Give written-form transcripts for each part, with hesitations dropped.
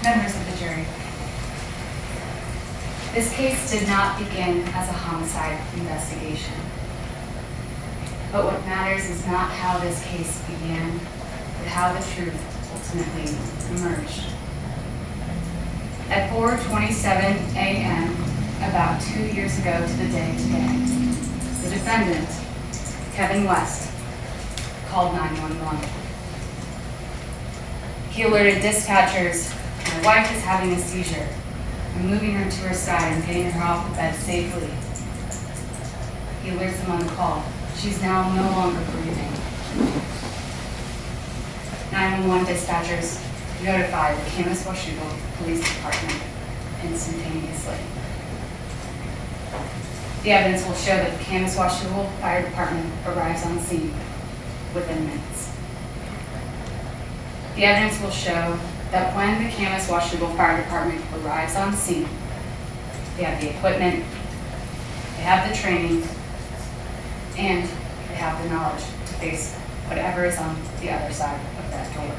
Members of the jury, this case did not begin as a homicide investigation. But what matters is not how this case began, but how the truth ultimately emerged. At 4:27 a.m., about 2 years ago to the day today, the defendant, Kevin West, called 911. He alerted dispatchers, my wife is having a seizure. I'm moving her to her side and getting her off the bed safely. He alerts them on the call. She's now no longer breathing. 911 dispatchers notify the Camas Washougal Police Department instantaneously. The evidence will show that the Camas Washougal Fire Department arrives on scene within minutes. The evidence will show that when the Camas Washougal Fire Department arrives on scene, they have the equipment, they have the training, and they have the knowledge to face whatever is on the other side of that door,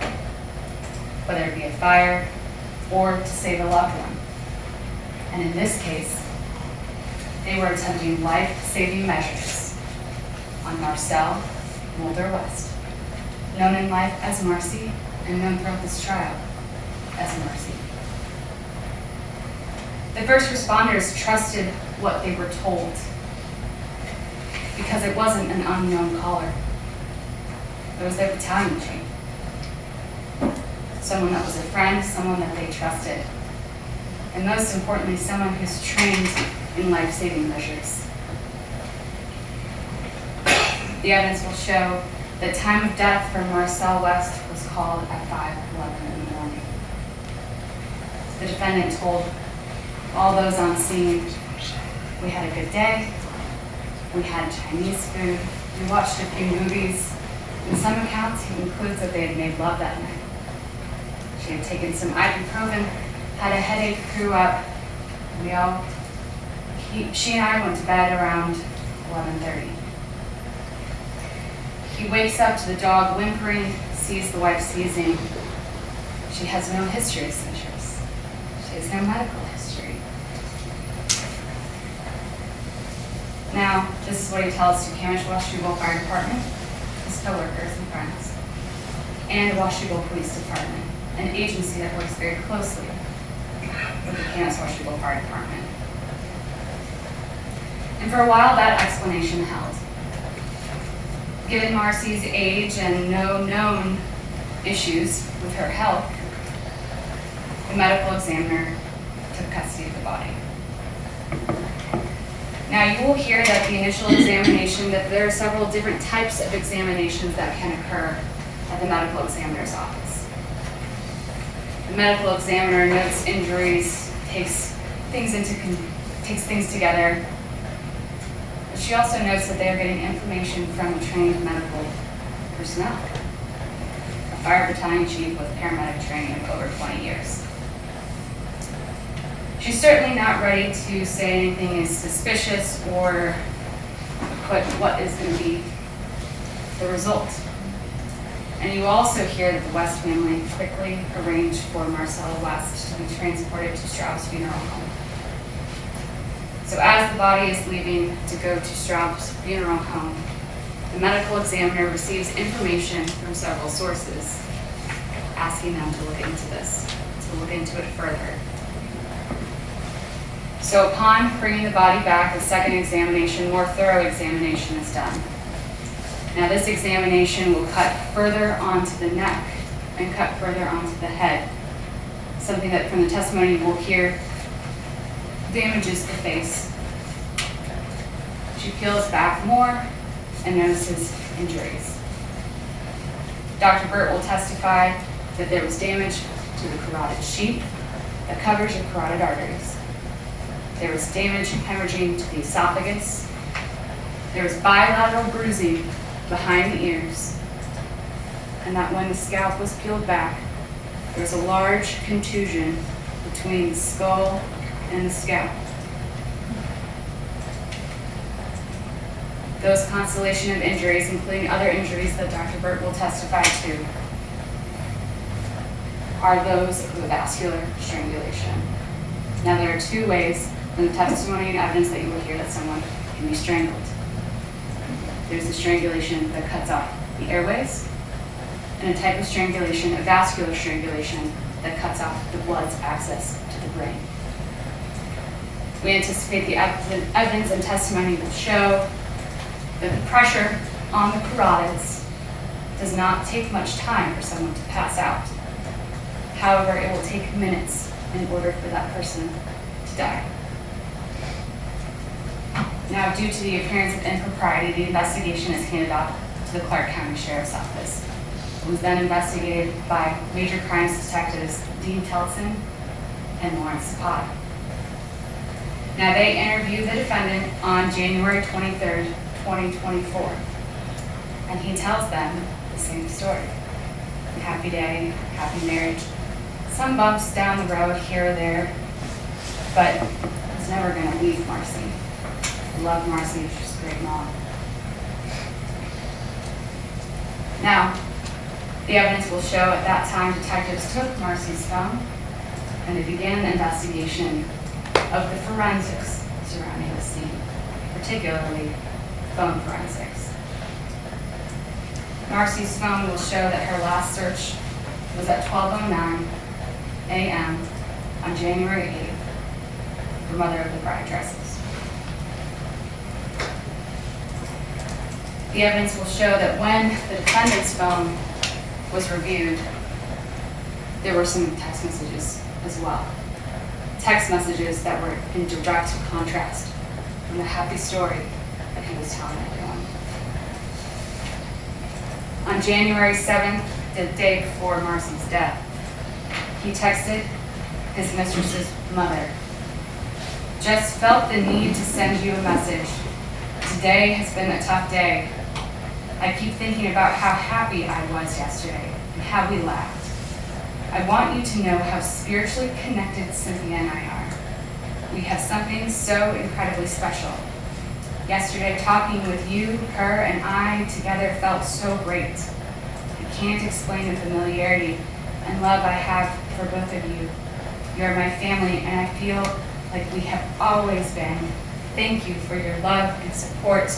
whether it be a fire or to save a loved one. And in this case, they were attempting life-saving measures on Marcel Mulder West, known in life as Marcy and known throughout this trial as Marcy. The first responders trusted what they were told because it wasn't an unknown caller. It was their battalion chief. Someone that was a friend, someone that they trusted. And most importantly, someone who's trained in life-saving measures. The evidence will show the time of death for Marcel West was called at 5:11 in the morning. The defendant told all those on scene, we had a good day, we had Chinese food, we watched a few movies. In some accounts, he includes that they had made love that night. She had taken some ibuprofen, had a headache, threw up. She and I went to bed around 11:30. He wakes up to the dog whimpering, sees the wife seizing. She has no history of seizures. She has no medical history. Now, this is what he tells to Camas Washougal Fire Department, his coworkers and friends, and the Washougal Police Department, an agency that works very closely with the Camas Washougal Fire Department. And for a while, that explanation held. Given Marcy's age and no known issues with her health, the medical examiner took custody of the body. Now, you will hear that the initial examination, that there are several different types of examinations that can occur at the medical examiner's office. The medical examiner notes injuries, takes things together. But she also notes that they are getting information from trained medical personnel, a fire battalion chief with paramedic training of over 20 years. She's certainly not ready to say anything is suspicious or put what is going to be the result. And you also hear that the West family quickly arranged for Marcel West to be transported to Straub's funeral home. So as the body is leaving to go to Straub's funeral home, the medical examiner receives information from several sources, asking them to look into this, to look into it further. So upon bringing the body back, a second examination, more thorough examination is done. Now this examination will cut further onto the neck and cut further onto the head, something that from the testimony you will hear damages the face. She peels back more and notices injuries. Dr. Burt will testify that there was damage to the carotid sheath that covers your carotid arteries. There was damage hemorrhaging to the esophagus. There was bilateral bruising behind the ears. And that when the scalp was peeled back, there was a large contusion between the skull and the scalp. Those constellation of injuries, including other injuries that Dr. Burt will testify to, are those of vascular strangulation. Now, there are two ways in the testimony and evidence that you will hear that someone can be strangled. There's the strangulation that cuts off the airways, and a type of strangulation, a vascular strangulation, that cuts off the blood's access to the brain. We anticipate the evidence and testimony will show that the pressure on the carotids does not take much time for someone to pass out. However, it will take minutes in order for that person to die. Now, due to the appearance of impropriety, the investigation is handed off to the Clark County Sheriff's Office. It was then investigated by major crimes detectives Dean Tellison and Lawrence Zapata. Now, they interviewed the defendant on January 23rd, 2024, and he tells them the same story. A happy day, happy marriage, some bumps down the road here or there, but he's never going to leave Marcy. I love Marcy, she's a great mom. Now, the evidence will show at that time detectives took Marcy's phone and they began the investigation of the forensics surrounding the scene, particularly phone forensics. Marcy's phone will show that her last search was at 12:09 a.m. on January 8th for mother of the bride dresses. The evidence will show that when the defendant's phone was reviewed, there were some text messages as well. Text messages that were in direct contrast from the happy story that he was telling everyone. On January 7th, the day before Marcy's death, he texted his mistress's mother, "Just felt the need to send you a message. Today has been a tough day. I keep thinking about how happy I was yesterday and how we laughed. I want you to know how spiritually connected Cynthia and I are. We have something so incredibly special. Yesterday, talking with you, her, and I together felt so great. I can't explain the familiarity and love I have for both of you. You are my family, and I feel like we have always been. Thank you for your love and support.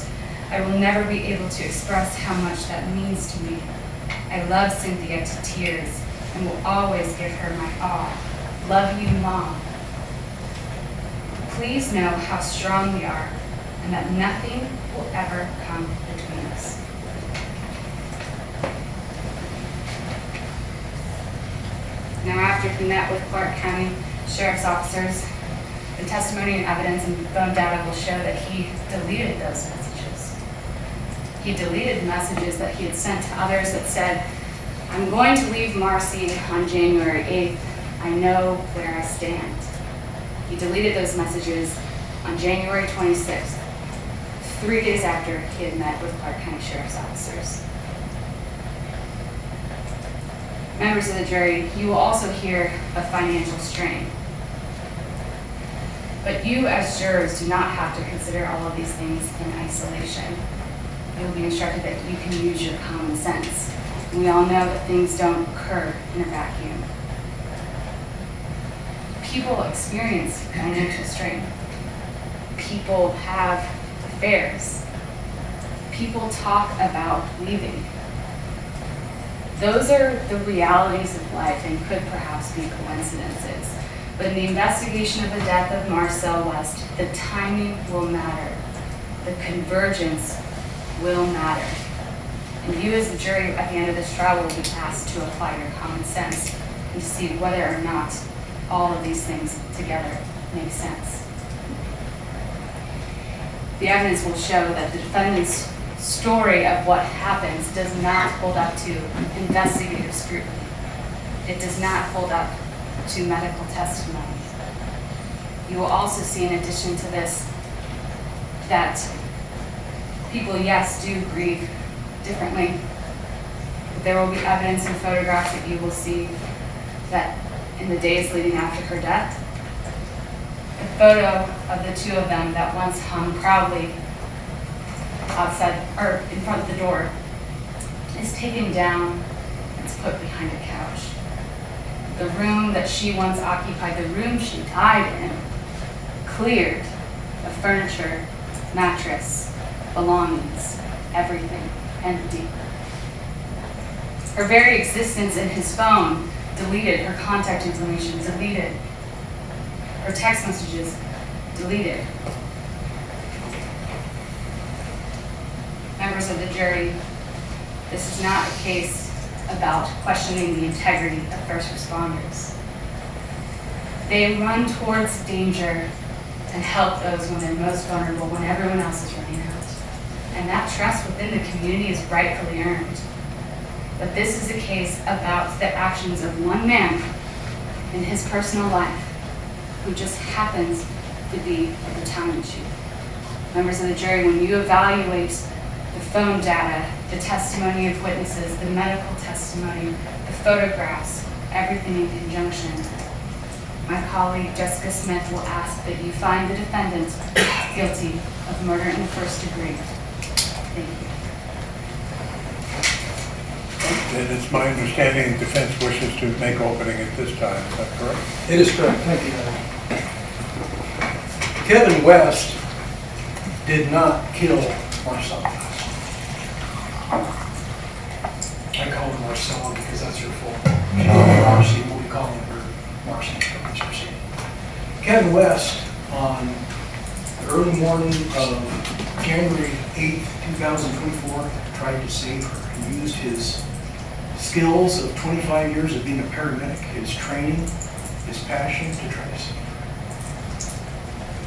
I will never be able to express how much that means to me. I love Cynthia to tears and will always give her my all. Love you, Mom. Please know how strong we are and that nothing will ever come between us." Now, after he met with Clark County Sheriff's officers, the testimony and evidence and phone data will show that he deleted those messages. He deleted messages that he had sent to others that said, "I'm going to leave Marcy on January 8th. I know where I stand." He deleted those messages on January 26th, 3 days after he had met with Clark County Sheriff's officers. Members of the jury, you will also hear of financial strain. But you as jurors do not have to consider all of these things in isolation. You'll be instructed that you can use your common sense. We all know that things don't occur in a vacuum. People experience financial strain. People have affairs. People talk about leaving. Those are the realities of life and could perhaps be coincidences. But in the investigation of the death of Marcy West, the timing will matter. The convergence will matter. And you as a jury at the end of this trial will be asked to apply your common sense and to see whether or not all of these things together make sense. The evidence will show that the defendant's story of what happens does not hold up to investigative scrutiny. It does not hold up to medical testimony. You will also see, in addition to this, that people, yes, do grieve differently. But there will be evidence and photographs that you will see that in the days leading after her death, the photo of the two of them that once hung proudly outside or in front of the door is taken down and is put behind a couch. the room that she once occupied, the room she died in, cleared of furniture, mattress, belongings, everything empty. Her very existence in his phone deleted, her contact information deleted, her text messages deleted. Members of the jury, this is not a case about questioning the integrity of first responders. They run towards danger and help those when they're most vulnerable, when everyone else is running out. And that trust within the community is rightfully earned. But this is a case about the actions of one man in his personal life who just happens to be a battalion chief. Members of the jury, when you evaluate the phone data, the testimony of witnesses, the medical testimony, the photographs, everything in conjunction, my colleague Jessica Smith will ask that you find the defendant guilty of murder in the first degree. Thank you. And it's my understanding the defense wishes to make opening at this time. Is that correct? It is correct. Thank you, Kevin West did not kill Marcella. I call her Marcella because that's her full name. Marcy, we'll be calling her Marcy for this proceeding. Kevin West, on the early morning of January 8th, 2024, tried to save her. He used his skills of 25 years of being a paramedic, his training, his passion to try to save her.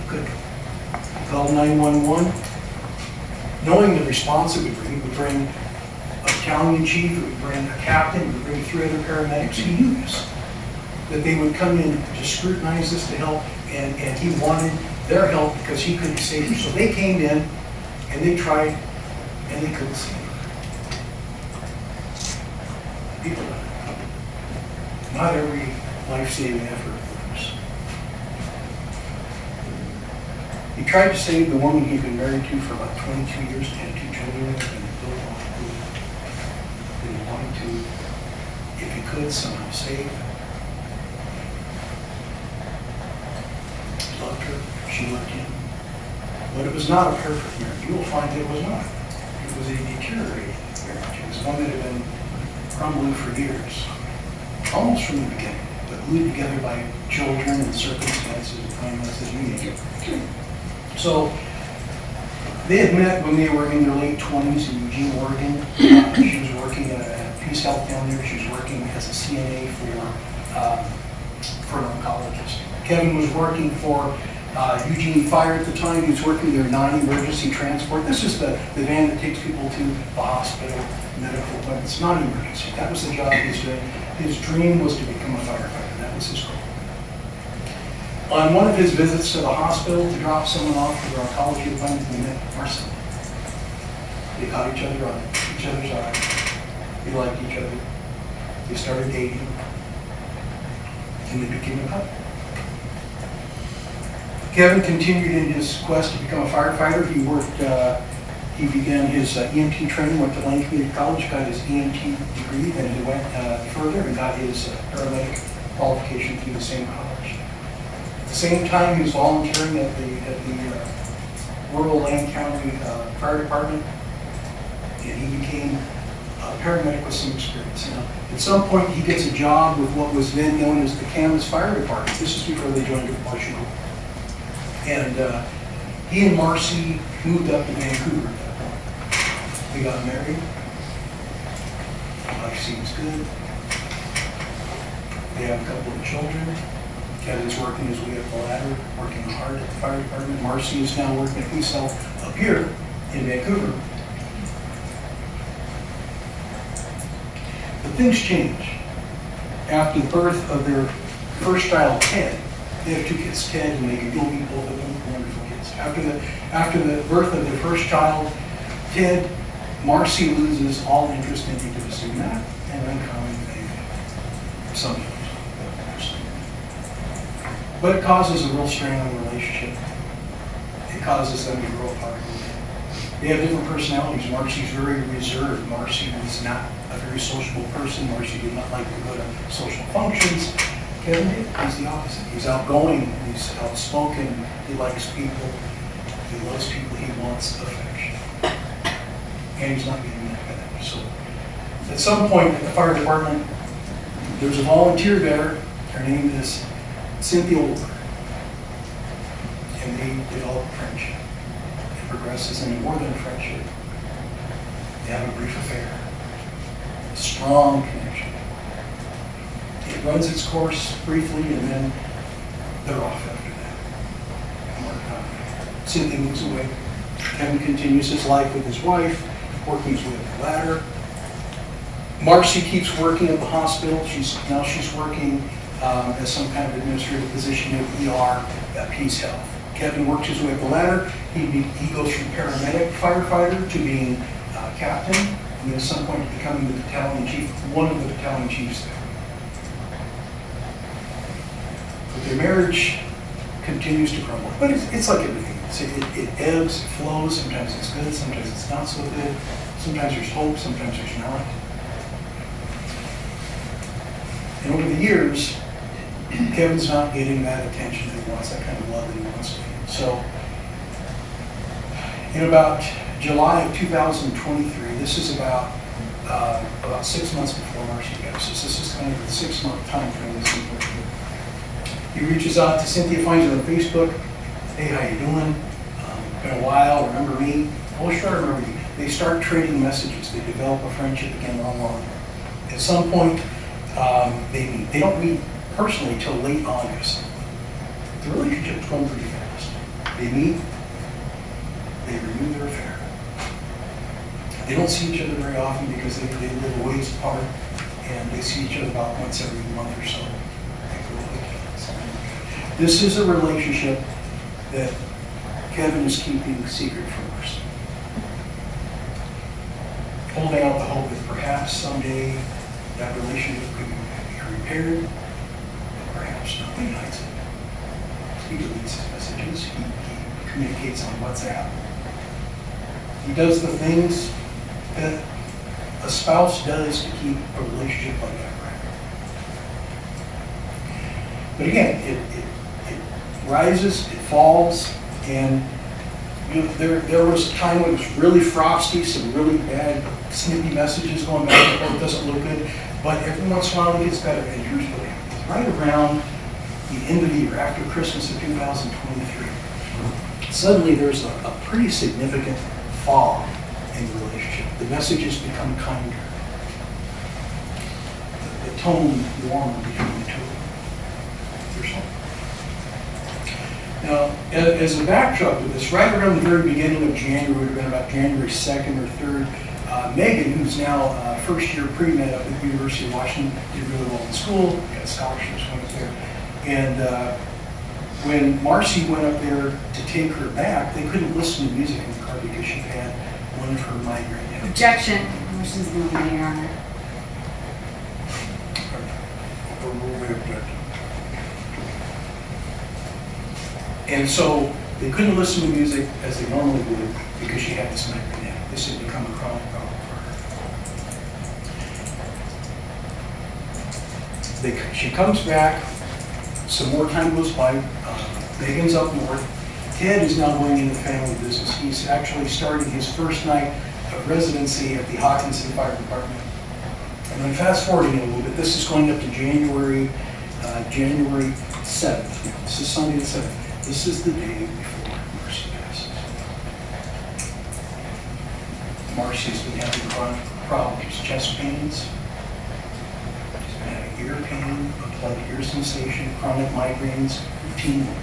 He couldn't. He called 911, knowing the response it would bring. It would bring a battalion chief, it would bring a captain, it would bring 3 other paramedics. He knew this, that they would come in to scrutinize this to help, and he wanted their help because he couldn't save her. So they came in and they tried and they couldn't save her. People, not every life-saving effort works. He tried to save the woman he'd been married to for about 22 years and had 2 children with, and built on that he wanted to, if he could, somehow save. He loved her, she loved him. But it was not a perfect marriage. You will find it was not. It was a deteriorating marriage. It was one that had been crumbling for years, almost from the beginning, but glued together by children and circumstances and finances, you name it. So they had met when they were in their late 20s in Eugene, Oregon. She was working at a Peace Health down there. She was working as a CNA for an oncologist. Kevin was working for Eugene Fire at the time. He was working their non-emergency transport. This is the van that takes people to the hospital, medical appointments, non-emergency. That was the job he was doing. His dream was to become a firefighter. That was his goal. On one of his visits to the hospital to drop someone off for their oncology appointment, they met Marcy. They caught each other on each other's eyes. They liked each other. They started dating. And they became a couple. Kevin continued in his quest to become a firefighter. He began his EMT training, went to Lane Community College, got his EMT degree, then he went further and got his paramedic qualification through the same college. At the same time, he was volunteering at the rural Lane County Fire Department, and he became a paramedic with some experience. Now, at some point, he gets a job with what was then known as the Camas Fire Department. This is before they joined the Prosecution. And he and Marcy moved up to Vancouver at that point. They got married. Life seems good. They have a couple of children. Kevin's working his way up the ladder, working hard at the fire department. Marcy is now working at Peace Health up here in Vancouver. But things change. After the birth of their first child, Ted, they have 2 kids, Ted and Megan. You'll meet both of them, wonderful kids. After the birth of their first child, Ted, Marcy loses all interest in intimacy. Not an uncommon thing. Sometimes. But it causes a real strain on the relationship. It causes them to grow apart. They have different personalities. Marcy's very reserved. Marcy was not a very sociable person. Marcy did not like to go to social functions. Kevin did. He's the opposite. He's outgoing, he's outspoken, he likes people, he loves people, he wants affection. And he's not getting that back. So at some point at the fire department, there's a volunteer there. Her name is Cynthia Wolfer. And they develop a friendship. It progresses into more than a friendship. They have a brief affair. A strong connection. It runs its course briefly, and then they're off after that. Cynthia moves away. Kevin continues his life with his wife, working his way up the ladder. Marcy keeps working at the hospital. She's working as some kind of administrative position at ER at Peace Health. Kevin works his way up the ladder. He goes from paramedic firefighter to being captain, and at some point becoming the battalion chief, one of the battalion chiefs there. But their marriage continues to crumble. But it's like everything. It ebbs, it flows. Sometimes it's good, sometimes it's not so good. Sometimes there's hope, sometimes there's not. And over the years, Kevin's not getting that attention that he wants, that kind of love that he wants to feel. So, in about July of 2023, this is about 6 months before Marcy passes. This is kind of the 6-month time frame that's important. He reaches out to Cynthia, finds her on Facebook. Hey, how you doing? Been a while, remember me? Oh, sure, I remember you. They start trading messages. They develop a friendship again online. At some point, they meet. They don't meet personally until late August. The relationship's going pretty fast. They meet, they renew their affair. They don't see each other very often because they live a ways apart, and they see each other about once every month or so. This is a relationship that Kevin is keeping secret from us. Holding out the hope that perhaps someday that relationship could be repaired, but perhaps not. He hides it. He deletes his messages. He communicates on WhatsApp. He does the things that a spouse does to keep a relationship like that private. But again, it rises, it falls, and there was a time when it was really frosty, some really bad, snippy messages going back and forth. It doesn't look good, but every once in a while it gets better. And here's what happens. Right around the end of the year, after Christmas of 2023, suddenly there's a pretty significant fall in the relationship. The messages become kinder. The tone warmer between the two of them. There's something. Now, as a backdrop to this, right around the very beginning of January, would have been about January 2nd or 3rd, Megan, who's now first-year pre-med up at the University of Washington, did really well in school, got scholarships when I was there. And when Marcy went up there to take her back, they couldn't listen to music in the car because she had one of her migraine headaches. Objection. Motion's been made, Your Honor. Overrule the objection. And so they couldn't listen to music as they normally would because she had this migraine headache. This had become a chronic problem for her. She comes back, some more time goes by, Megan's up north. Ted is now going into family business. He's actually starting his first night of residency at the Hawkinson Fire Department. And then fast forwarding a little bit, this is going up to January 7th. This is Sunday the 7th. This is the day before Marcy passes. Marcy's been having chronic problems, chest pains. She's been having ear pain, unplugged ear sensation, chronic migraines, routinely.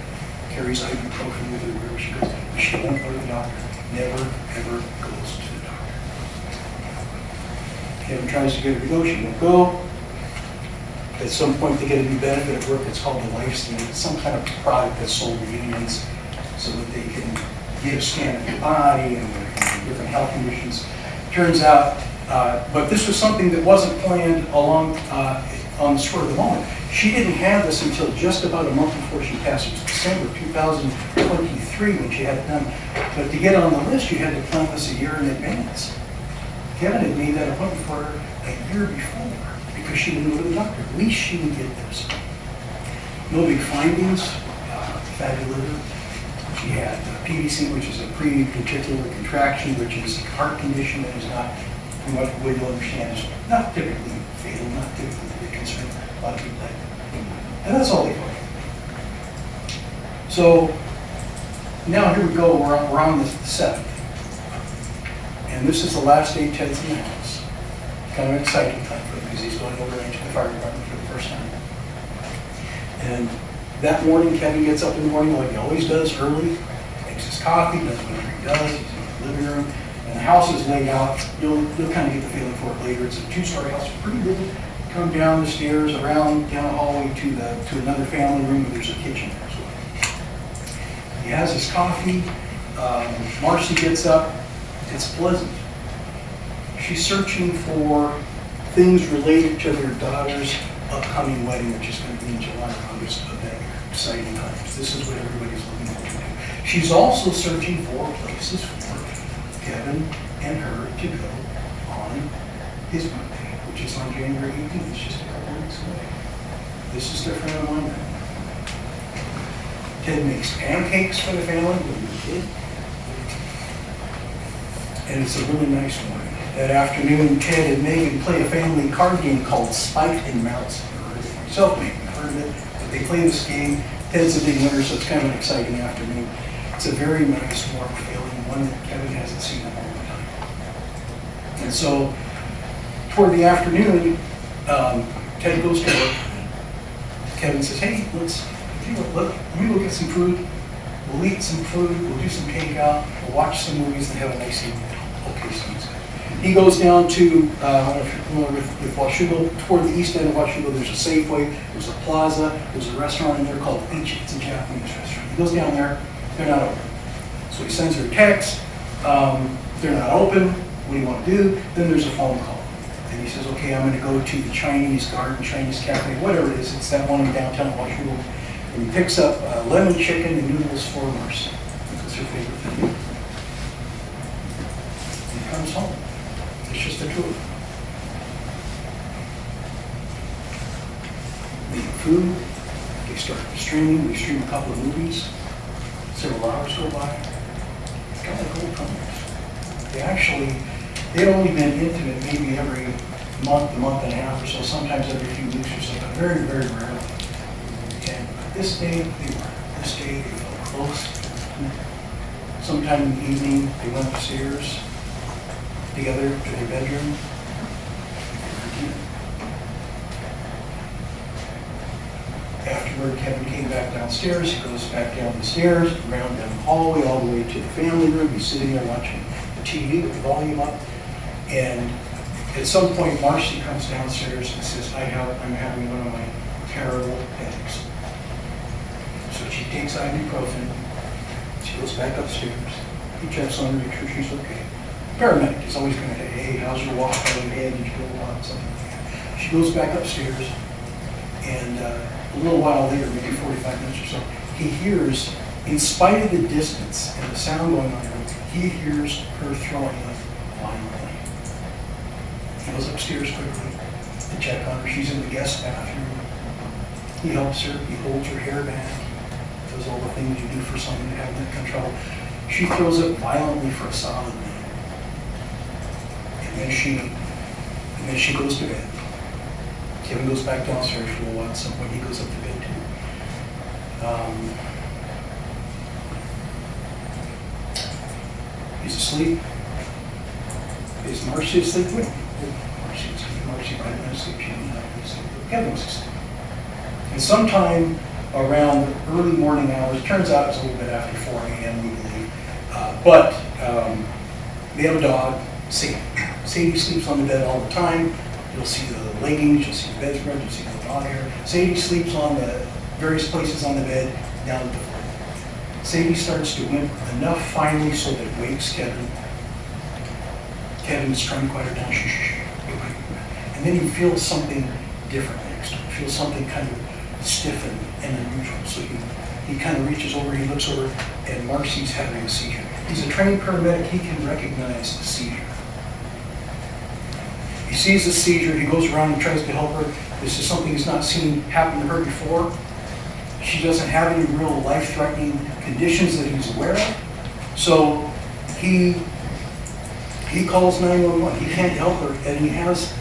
Carries ibuprofen with her wherever she goes. But she won't go to the doctor. Never, ever goes to the doctor. Kevin tries to get her to go, she won't go. At some point, they get a new benefit at work. It's called the Life Scan. It's some kind of product that's sold to unions so that they can get a scan of your body and different health conditions. Turns out, but this was something that wasn't planned along on the spur of the moment. She didn't have this until just about a month before she passed. It was December 2023 when she had it done. But to get on the list, you had to plan this a year in advance. Kevin had made that appointment for her a year before because she didn't go to the doctor. At least she would get this. No big findings. Fatty liver. She had PVC, which is a pre-ventricular contraction, which is a heart condition that is not, from what you'll understand, is not typically fatal, not typically a big concern. A lot of people have it. And that's all they found. So now here we go, we're on the 7th. And this is the last day Ted's in the house. Kind of an exciting time for him because he's going over into the fire department for the first time. And that morning, Kevin gets up in the morning like he always does early, makes his coffee, does whatever he does, he's in the living room, and the house is laid out. You'll kind of get the feeling for it later. It's a 2-story house, pretty big. Come down the stairs, around, down the hallway to another family room where there's a kitchen there as well. He has his coffee. Marcy gets up. It's pleasant. She's searching for things related to their daughter's upcoming wedding, which is going to be in July or August of that year. Exciting times. This is what everybody's looking forward to. She's also searching for places for Kevin and her to go on his birthday, which is on January 18th. It's just a couple weeks away. This is their friend of mine. Ted makes pancakes for the family when he was a kid. And it's a really nice one. That afternoon, Ted and Megan play a family card game called Spike and Mouse. Self-made, I've heard of it, but they play this game. Ted's a big winner, so it's kind of an exciting afternoon. It's a very nice, warm feeling, one that Kevin hasn't seen in a long time. And so, toward the afternoon, Ted goes to work. Kevin says, hey, let me go get some food. We'll eat some food, we'll do some takeout, we'll watch some movies and have a nice evening. Okay, sounds good. He goes down to, I don't know if you're familiar with Washugo, toward the east end of Washugo, there's a Safeway, there's a plaza, there's a restaurant in there called Ichi. It's a Japanese restaurant. He goes down there, they're not open. So he sends her a text, they're not open, what do you want to do? Then there's a phone call. And he says, okay, I'm going to go to the Chinese Garden, Chinese Cafe, whatever it is, it's that one in downtown Washugo. And he picks up lemon chicken and noodles for Marcy. That's her favorite thing. He comes home. It's just the two of them. They eat food. They start streaming. We stream a couple of movies. Several hours go by. Kind of like old times. They've only been intimate maybe every month, a month and a half or so, sometimes every few weeks or so, but very, very rarely. And this day, they felt close. Sometime in the evening, they went upstairs together to their bedroom. Afterward, Kevin came back downstairs. He goes back down the stairs, around down the hallway, all the way to the family room. He's sitting there watching the TV with the volume up. And at some point, Marcy comes downstairs and says, I'm having one of my terrible headaches. So she takes ibuprofen. She goes back upstairs. He checks on her, make sure she's okay. Paramedic is always going to say, hey, how's your walk? How's your head? Did you go on? Something like that. She goes back upstairs, and a little while later, maybe 45 minutes or so, he hears, in spite of the distance and the sound going on, he hears her throwing up violently. He goes upstairs quickly to check on her. She's in the guest bathroom. He helps her. He holds her hair back. Does all the things you do for someone to have that kind of trouble. She throws up violently for a solid minute. And then she goes to bed. Kevin goes back downstairs for a while. At some point, he goes up to bed too. He's asleep. Is Marcy asleep with him? Marcy might have been asleep. She didn't have to sleep. Kevin was asleep. And sometime around early morning hours, it turns out it's a little bit after 4 a.m. we believe, but they have a dog, Sadie. Sadie sleeps on the bed all the time. You'll see the leggings, you'll see the bedspread, you'll see the dog hair. Sadie sleeps on the various places on the bed down at the floor. Sadie starts to whimper enough finally so that it wakes Kevin. Kevin's trying to quiet her down. Shh, shh, shh. And then he feels something different next to him. He feels something kind of stiff and unusual. So he kind of reaches over, he looks over, and Marcy's having a seizure. He's a trained paramedic. He can recognize the seizure. He sees the seizure, he goes around and tries to help her. This is something he's not seen happen to her before. She doesn't have any real life-threatening conditions that he's aware of. So he calls 911. He can't help her, and he has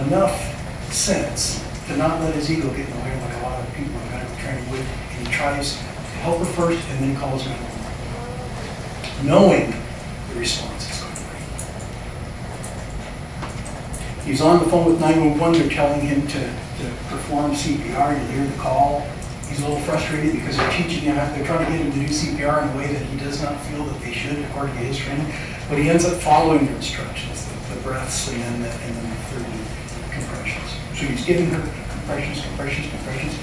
enough sense to not let his ego get in the way like a lot of people in medical training would. And he tries to help her first and then calls 911, knowing the response is going to be. He's on the phone with 911. They're telling him to perform CPR. You'll hear the call. He's a little frustrated because they're teaching him, they're trying to get him to do CPR in a way that he does not feel that they should according to his training. But he ends up following the instructions, the breaths and then the 30 compressions. So he's giving her compressions, and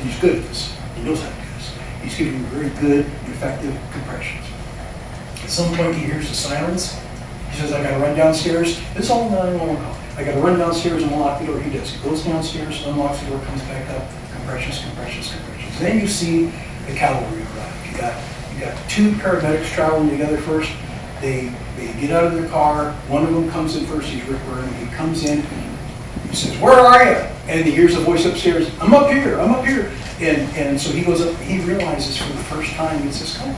he's good at this. He knows how to do this. He's giving her very good, effective compressions. At some point he hears the silence. He says, I gotta run downstairs. It's all 911 call. I gotta run downstairs and unlock the door. He does. He goes downstairs, unlocks the door, comes back up, compressions. Then you see the cavalry arrive. You got two paramedics traveling together first. They get out of their car. One of them comes in first. He's Rick Byrne. He comes in. He says, "Where are you?" And he hears a voice upstairs. I'm up here. And so he goes up. He realizes for the first time it's his car.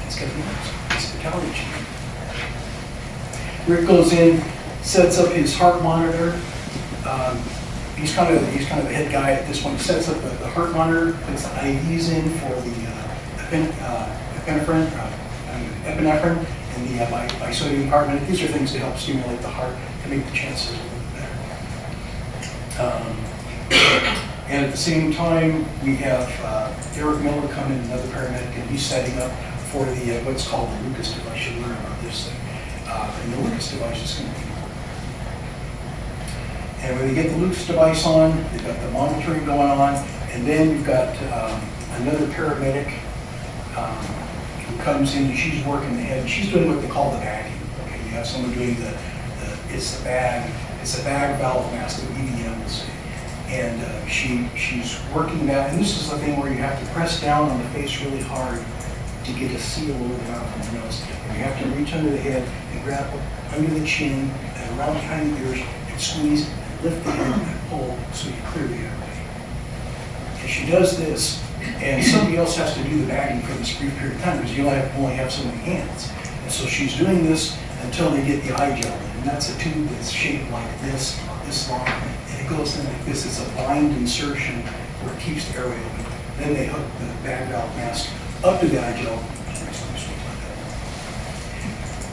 It's Kevin West. It's the battalion chief. Rick goes in, sets up his heart monitor. He's kind of the head guy at this point. He sets up the heart monitor, puts the IVs in for the epinephrine and the bisodium carbonate. These are things to help stimulate the heart to make the chances a little bit better. And at the same time, we have Eric Miller come in, another paramedic, and he's setting up for the what's called the Lucas device. You'll learn about this thing. And the Lucas device is going to be important. And when they get the Lucas device on, they've got the monitoring going on, and then you've got another paramedic who comes in, and she's working the head. She's doing what they call the bagging. Okay, you have someone doing it's a bag valve mask, the EVM will say. And she's working that, and this is the thing where you have to press down on the face really hard to get a seal over the mouth and the nose. And you have to reach under the head and grab under the chin and around behind the ears and squeeze, lift the head and pull so you clear the airway. And she does this, and somebody else has to do the bagging for this brief period of time because you only have so many hands. And so she's doing this until they get the eye gel in. And that's a tube that's shaped like this long, and it goes in like this. It's a blind insertion where it keeps the airway open. Then they hook the bag valve mask up to the eye gel.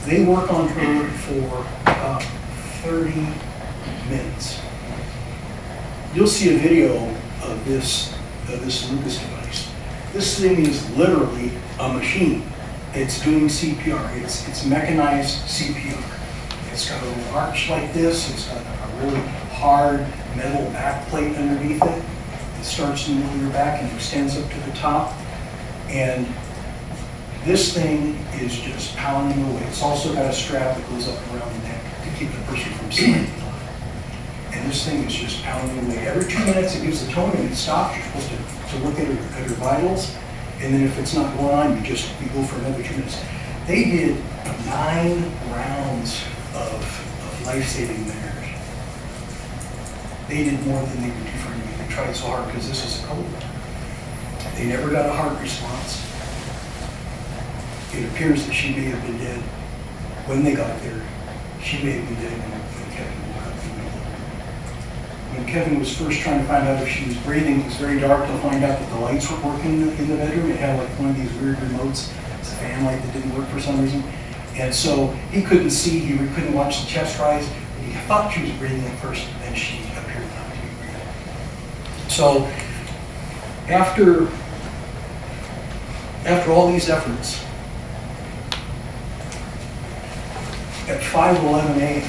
They work on her for about 30 minutes. You'll see a video of this Lucas device. This thing is literally a machine. It's doing CPR. It's mechanized CPR. It's got a little arch like this. It's got a really hard metal back plate underneath it. It starts in the middle of your back and extends up to the top. And this thing is just pounding away. It's also got a strap that goes up around the neck to keep the person from sliding on. And this thing is just pounding away. Every 2 minutes it gives the tone and it stops. You're supposed to look at your vitals. And then if it's not going on, you go for another 2 minutes. They did 9 rounds of life-saving measures. They did more than they could do for anybody. They tried so hard because this is a cold one. They never got a heart response. It appears that she may have been dead when they got there. She may have been dead when Kevin woke up in the middle. When Kevin was first trying to find out if she was breathing, it was very dark to find out that the lights weren't working in the bedroom. It had like one of these weird remotes. It's a fan light that didn't work for some reason. And so he couldn't see, he couldn't watch the chest rise. He thought she was breathing at first, and she appeared not to be breathing. So after all these efforts, at 5:11 a.m.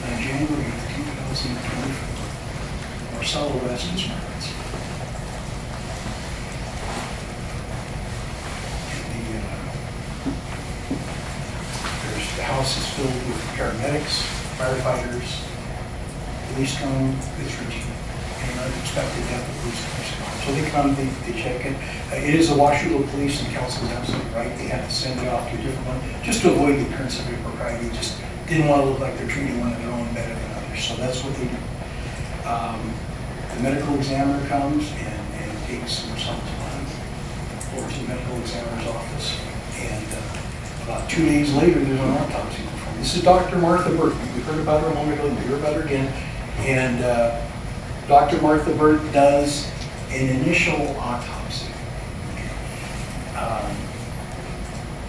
on January 2024, Marcy West is murdered. The house is filled with paramedics, firefighters, police come, it's routine, and unexpected death of police officers. So they come, they check it. It is a Washougal police, and council is absolutely right. They had to send it off to a different one just to avoid the appearance of impropriety. Just didn't want to look like they're treating one of their own better than others, so that's what they do. The medical examiner comes and takes someone's blood over to the medical examiner's office, and about 2 days later, there's an autopsy performed. This is Dr. Martha Burt. We heard about her a moment ago, and we hear about her again. And Dr. Martha Burt does an initial autopsy.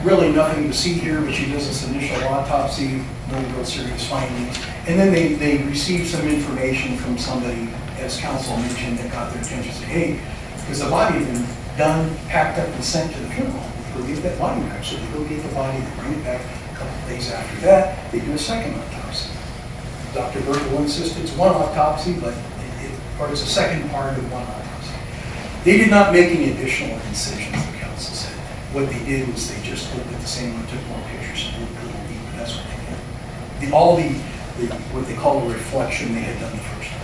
Really nothing to see here, but she does this initial autopsy, no real serious findings. And then they receive some information from somebody, as counsel mentioned, that got their attention, say, hey, because the body had been done, packed up, and sent to the funeral home. Go get that body back. So they go get the body, they bring it back. A couple of days after that, they do a second autopsy. Dr. Burt will insist it's one autopsy, but or it's a second part of one autopsy. They did not make any additional incisions, the counsel said. What they did was they just looked at the same one, took more pictures, and looked a little deeper. That's what they did. All the what they call a reflection they had done the first time.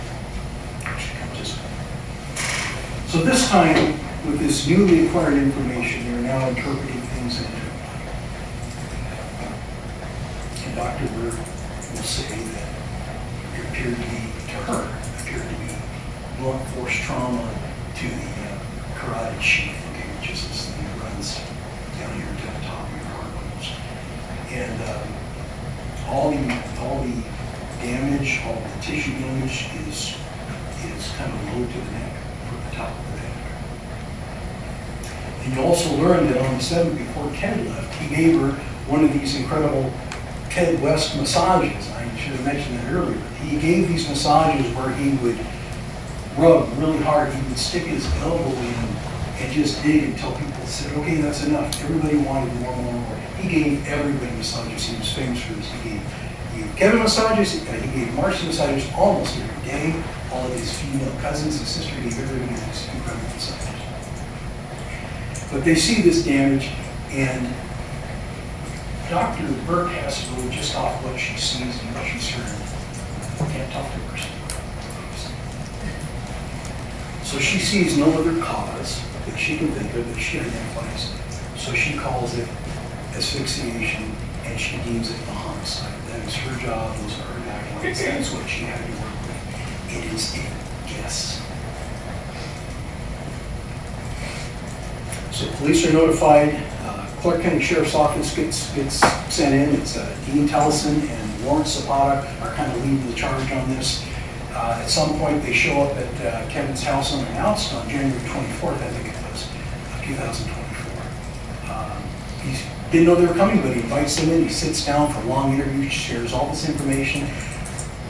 So this time, with this newly acquired information, they're now interpreting things into it. And Dr. Burt will say that there appeared to be, blunt force trauma to the carotid sheath, okay, which is this thing that runs down here to the top of your heart almost. And all the damage, all the tissue damage is kind of low to the neck, from the top of the neck. And you also learned that on the 7th, before Ted left, he gave her one of these incredible Ted West massages. I should have mentioned that earlier. He gave these massages where he would rub really hard. He would stick his elbow in and just dig until people said, okay, that's enough. Everybody wanted more and more and more. He gave everybody massages. He was famous for this. He gave Kevin massages. He gave Marcy massages almost every day. All of his female cousins and sister gave everybody these incredible massages. But they see this damage, and Dr. Burt has to go just off what she sees and what she's heard. Can't talk to a person. So she sees no other cause that she can think of that she identifies. So she calls it asphyxiation, and she deems it a homicide. That is her job. Those are her guidelines. That's what she had to work with. It is a guess. So police are notified. Clark County Sheriff's Office gets sent in. It's Dean Tellison and Lawrence Zapata are kind of leading the charge on this. At some point, they show up at Kevin's house unannounced on January 24th, I think it was, 2024. He didn't know they were coming, but he invites them in. He sits down for a long interview, shares all this information.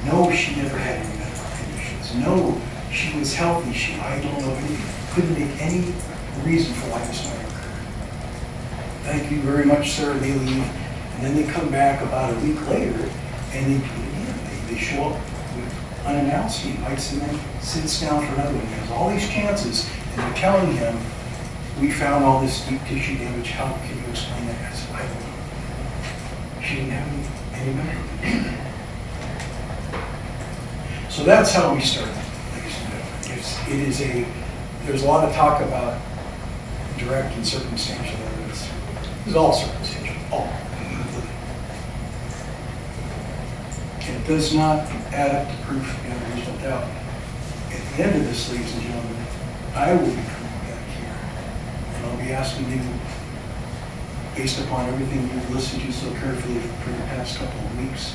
No, she never had any medical conditions. No, she was healthy. I don't know anything. Couldn't make any reason for why this might occur. Thank you very much, sir. They leave. And then they come back about a week later, and they do it again. They show up unannounced. He invites them in, sits down for another one. He has all these chances, and they're telling him, we found all this deep tissue damage. How can you explain that? I said, I don't know. She didn't have any medical condition. So that's how we started, ladies and gentlemen. There's a lot of talk about direct and circumstantial evidence. It's all circumstantial, all. And it does not add up to proof beyond a reasonable doubt. At the end of this, ladies and gentlemen, I will be coming back here, and I'll be asking you, based upon everything you've listened to so carefully for the past couple of weeks,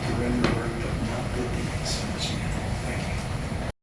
to render a verdict of not guilty in this case.